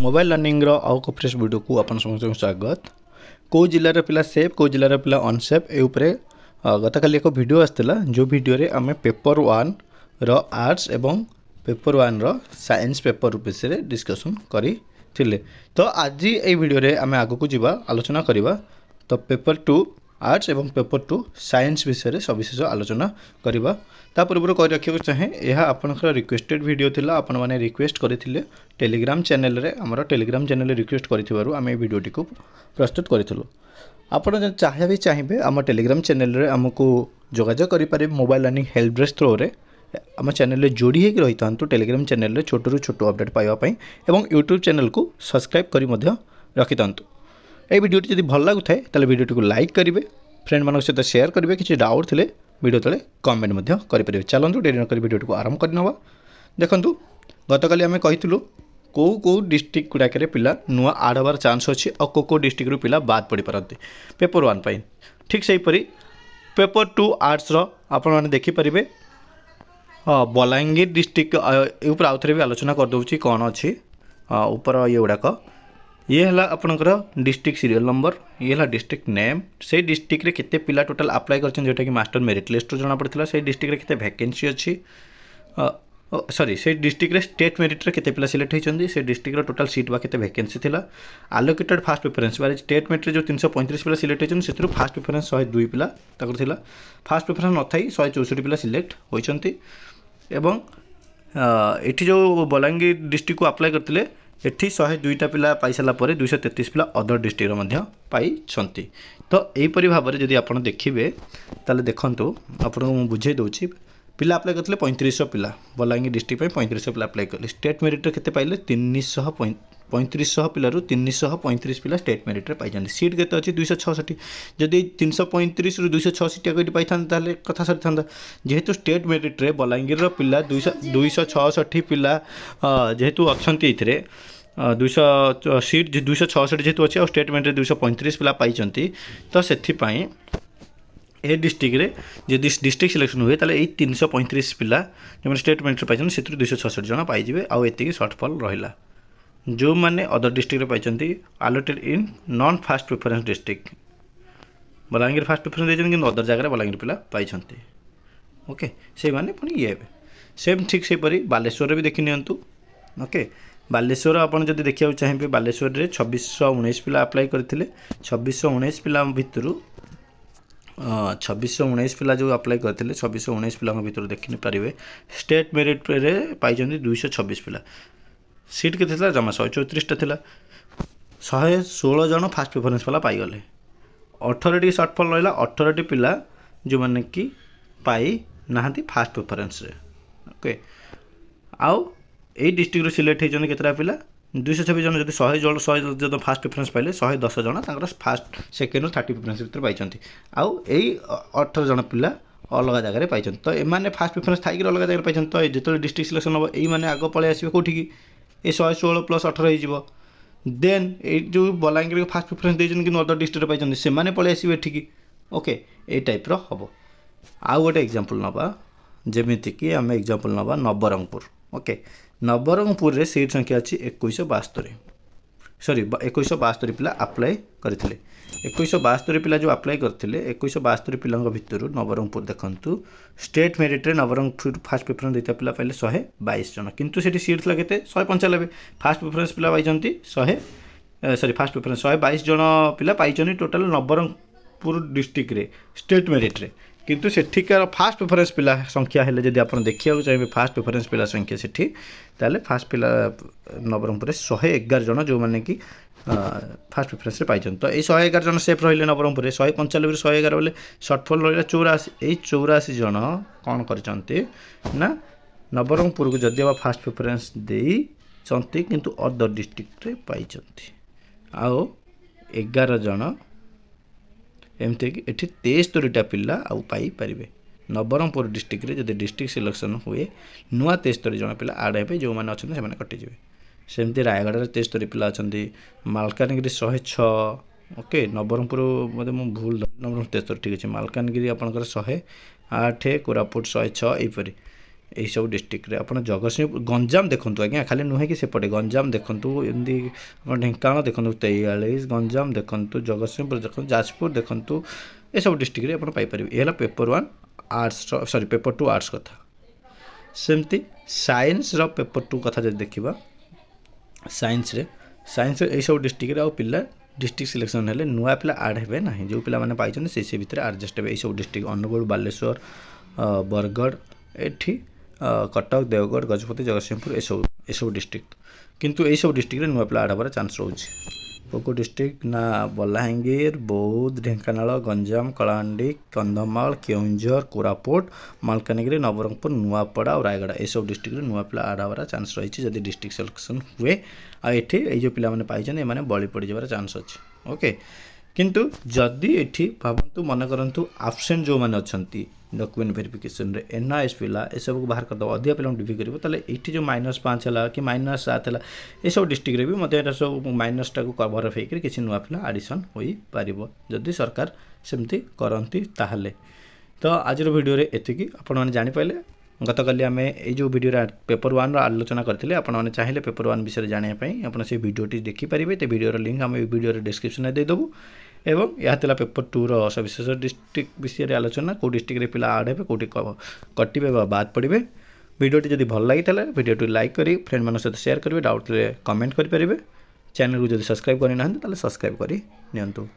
Mobile learning आउ को fresh video को अपन समस्त स्वागत। कौ जिलार पिला सेफ कौ जिलार पिला अनसेफ ए उपरे गतकाली एक वीडियो आसला जो वीडियो रे आमे पेपर 1 रो आर्ट्स एवं पेपर 1 रो साइंस पेपर विषय डिस्कशन करी थिले। तो आज ये वीडियो रे आमे आगो को जीवा आलोचना करिवा। तो पेपर 2 आर्ट्स एवं पेपर 2 साइंस विषय रे सविशेष आलोचना करिवा। ता पूर्व कहि रखियो चाहे यह आपनकर रिक्वेस्टेड वीडियो थिला। आपण माने रिक्वेस्ट करथिले टेलीग्राम चैनल रे हमर टेलीग्राम चैनल रिक्वेस्ट करथिबारु आमे वीडियो टिको प्रस्तुत करथिलु। आपण चाहिए आम टेलीग्राम चैनल रे हमको जोगाजोग करि पारे mobile learning help desk through रे आम चैनल रे जोड़ी होकर रही था। टेलीग्राम चैनल रे छोटू छोटू अपडेट पाइबा पई एवं यूट्यूब चैनल को सब्सक्राइब करी मध्य रखि थांतु। ए वीडियो जदि भल लागु थाए ताले वीडियो टिको लाइक करिवे, फ्रेंड मानक सहित शेयर करिवे, किछि डाउट थिले वीडियो तले कमेंट मध्य करि परिवे। चलंतु डेरी न करी वीडियो टिको आरंभ करनवा। देखंतु गतकाली आमे कहितलु को डिस्ट्रिक्ट गुड़ाक पिला नुआ आड हबार चांस अच्छी और को डिस्ट्रिक्ट पिला बाद पड़ पारती पेपर 1 पाई। ठीक से हीपरी पेपर 2 आर्ट्स आपण मैंने देखिपारे बलांगीर डिस्ट्रिक्ट ऊपर आउ थे भी आलोचना करदे कौन अच्छी ऊपर ये गुड़ाक ये है आपंकर डिस्ट्रिक्ट सीरियल नंबर, ये है डिस्ट्रिक्ट नेम, से डिस्ट्रिक्ट रे केते पिला टोटल अप्लाई कर जोटा कि मास्टर मेरिट लिस्ट जना पड़ता से डिस्ट्रिक्ट रे केते वैकेंसी अच्छी सॉरी से डिस्ट्रिक्ट रे स्टेट मेरिट रे केते पिला सिलेक्ट होइचंदी, से डिस्ट्रिक्ट रो टोटल सीट बा केते वैकेंसी थिला, आलोकेटेड फास्ट प्रेफरेंस बारे स्टेट मेरिट रे जो 335 पिला सिलेक्ट होइचंदी सेथुरु फास्ट प्रेफरेंस 102 पिला ताकर थिला। फास्ट प्रेफरेंस नथाई 164 पिला सिलेक्ट होइचंती एवं एठी जो बलांगीर डिस्ट्रिक्ट को अप्लाई करथिले एठी 102टा पिला पाई साला परे 233 पिला अदर डिस्ट्रिक्ट रो मध्य पाई छंती। तो एही परि भाबरे जदि आपण देखिबे ताले देखंतु आपण को बुझे दोछि पिला अप्लाई करथिले 3500 पिला बलांगीर डिस्ट्रिक्ट पे 3500 पिला अप्लाई करले। स्टेट मेरिट रे केते पाइले 3500 पिलारु 335 पिला स्टेट मेरिट रे पाई जंदी। सीट केते अछि 266। जदि 335 रु 266 टा कोइ पाई थान ताले कथा सरी थांदा। जेहेतु स्टेट मेरिट रे बलांगीर रो पिला 266 पिला जेहेतु अछंती इथरे 200 सीट 266 जेहेतु अच्छे और स्टेट मेरिट रे 235 पिला पाई चंती। तो सेथि पई ए डिस्ट्रिक्ट रे जदि डिस्ट्रिक्ट सिलेक्शन हुए ताले 335 पिला जो स्टेट मेरिट पाई से 266 जन पाई जिवे आउ एतिकी शॉर्टफॉल रहिला। जो माने अदर डिस्ट्रिक्ट रे पाई चंती allotted in non first preference district Balangir first preference देजन कि अदर जगह रे बलांगीर पिला पाई चंती। ओके से माने पुनी ये सेम ठीक से परी बालेश्वर रे भी देखि नियंतु। ओके बालेश्वर आपन जदि देखिया चाहिए बालेश्वर रे 2619 पिला अप्लाई करथिले। 2619 पिला भितरु 2619 पिला जो अप्लाई करते 2619 पिला भर देखी पारे स्टेट मेरिट रे पाई 226 पिला। सीट के जमा 134टा थिला। 116 जन फास्ट प्रेफरेंस पिला पाईगले। 18टी शॉर्टफॉल रहा 18टी पिला जो मैंने कि पाई नहांती फास्ट प्रेफरेंस रे। ओके आउ ए डिस्ट्रिक्ट रो सिलेक्ट होइछन केतरा पिला 226 जन। जदि 100 जन फास्ट प्रेफरेंस पाइले 110 जन तांकर फास्ट सेकेंड और 30 प्रेफरेंस भीतर पाइछंती। आउ एई 18 जन पिला अलग जगह पाइछन। तो ए माने फास्ट प्रेफरेंस थाई अलग जगह पाइछन। तो जेतले डिस्ट्रिक्ट सिलेक्शन हो एई माने आगो पळे आसीबे कोठी की ए 116 प्लस 18 हो जिवो। देन ए जो बलांगीर फास्ट प्रेफरेंस देजन कि अदर डिस्ट्रिक्ट पाइछन से माने पळे आसीबे एठी की। ओके ए टाइप रो हबो। आउ गोटे एग्जांपल नबा जेमिति कि हम एग्जांपल नबा नवरंगपुर। ओके नवरंगपुर रे सीट संख्या अच्छी 2172 सॉरी 2172 पिला अप्लाई करथिले। 2172 पिला जो अप्लाई करथिले 2172 पिला भितर नवरंगपुर देखंतु स्टेट मेरिट रे नवरंगपुर फास्ट प्रेफरेंस देता पिला पाइले 122 जन किंतु सेठी सीट थला केते 195। फास्ट प्रेफरेंस पिला पाइचंती 100 सॉरी फास्ट प्रेफरेंस 122 जन पिला पाइचंती टोटल नवरंगपुर डिस्ट्रिक्ट रे स्टेट मेरिट रे। किंतु सेठिकार फास्ट प्रेफरेंस पिला संख्या हेले जदि आपण देखिया चाहिए फास्ट प्रेफरेंस पिला संख्या सेठी ताले फास्ट पिला नवरंगपुर 111 जन जो माने कि फास्ट प्रेफरेंस रे पाइछन। तो ए 111 जन सेफ रहिले नवरंगपुर 195 रे 111 बोले शॉर्टफॉल रहिला 84। ए 84 जन कोन करचंती ना नवरंगपुर को जदि बा फास्ट प्रेफरेंस देई चंती किंतु अदर डिस्ट्रिक्ट रे पाइछंती। आउ 11 जन एमती कि एठी 73टा पिला आउ पाई पारिबे। नवरंगपुर डिस्ट्रिक्ट रे जदि डिस्ट्रिक्ट सिलेक्शन हुए नुआ 73 जन पिला आड हेबे जो माने अछन से माने कटि जिवे। सेमती रायगढ़ रे 73 पिला अछंती, मालकानगिरी 106। ओके नवरंगपुर मते मु भूल नवरंगपुर 73 ठीक अछि। मालकानगिरी आपनकर 108, कोरापुट 106 एपरि यही सब डिस्ट्रिक्ट आप जगतसिंहपुर गंजाम देखूँ आज्ञा खाली नुहे कि सेपटे गंजाम देखूँ एमती ढेंकानाल देखूँ 43 गंजाम देखूँ जगतसिंहपुर देखूँ जाजपुर देखूँ ये सब डिस्ट्रिक्ट आप पाइपर ये paper 1 arts sorry paper 2 arts कथा सेमती साइंस पेपर 2 कथा जब देखा साइंस यही सब डिस्ट्रिक्ट आउ पिला डिस्ट्रिक्ट सिलेक्शन हेल्ले नुआ पिला आड हे ना जो पिला मैंने पाई से भितर आडजस्ट हे सब डिस्ट्रिक्ट अनुगुल बालेश्वर बरगढ़ एठी कटक देवगढ़ गजपति जगतसिंहपुर ये सब डिस्ट्रिक्ट किंतु ये सब डिस्ट्रिक्ट नुआ पिला आड हबार चान्स रोचे को डिस्ट्रिक्ट ना बलांगीर बौद्ध ढेंकानाल गंजाम कलाहांडी कंधमाल केउंझर कोरापुट मालकानगिरी नवरंगपुर नुआपड़ा और रायगढ़ ये सब डिस्ट्रिक्ट नुआ पिला आड हबार चान्स रही जदि डिस्ट्रिक्ट सिलेक्शन हुए आठी जो पिला माने पाइछन ए माने बळी पड़ जबार चान्स अछि ओके किंतु जदि एठी भावंतु मन करंतु एब्सेंट जो माने अछंती डॉक्यूमेंट वेरिफिकेशन रे एनआईएस पिला ए सब को बाहर कर दो अधिक पिला डिफी करिवो ताले एठी जो -5 हला कि -7 हला ए सब डिस्ट्रिक्ट रे भी मते एटा सब माइनस टा को कवर अप हेकरी किछि नुआ पिला एडिशन होई पारिबो जदि सरकार सेमती करंती ताहले तो आज वीडियो रे एतिकी आपण माने जानि पाइले गत काली आम यो वीडियो पेपर 1 आलोचना करते आपने चाहिए पेपर 1 विषय जानापी आप से वीडियोटी देखिपारे तो वीडियो लिंक आम वीडियो डिस्क्रिप्शन में देदेबू एवं यह पेपर 2 सविशेष डिस्ट्रिक्ट विषय आलोचना कौ डिस्ट्रिक्ट पिला आड हे कौटी कटे बाद पड़े वीडियोटी जब भल लगी वीडियो लाइक करी फ्रेंड मान सहित शेयर करेंगे डाउट कमेंट करेंगे चैनल को जब सब्सक्राइब करना सब्सक्राइब कर।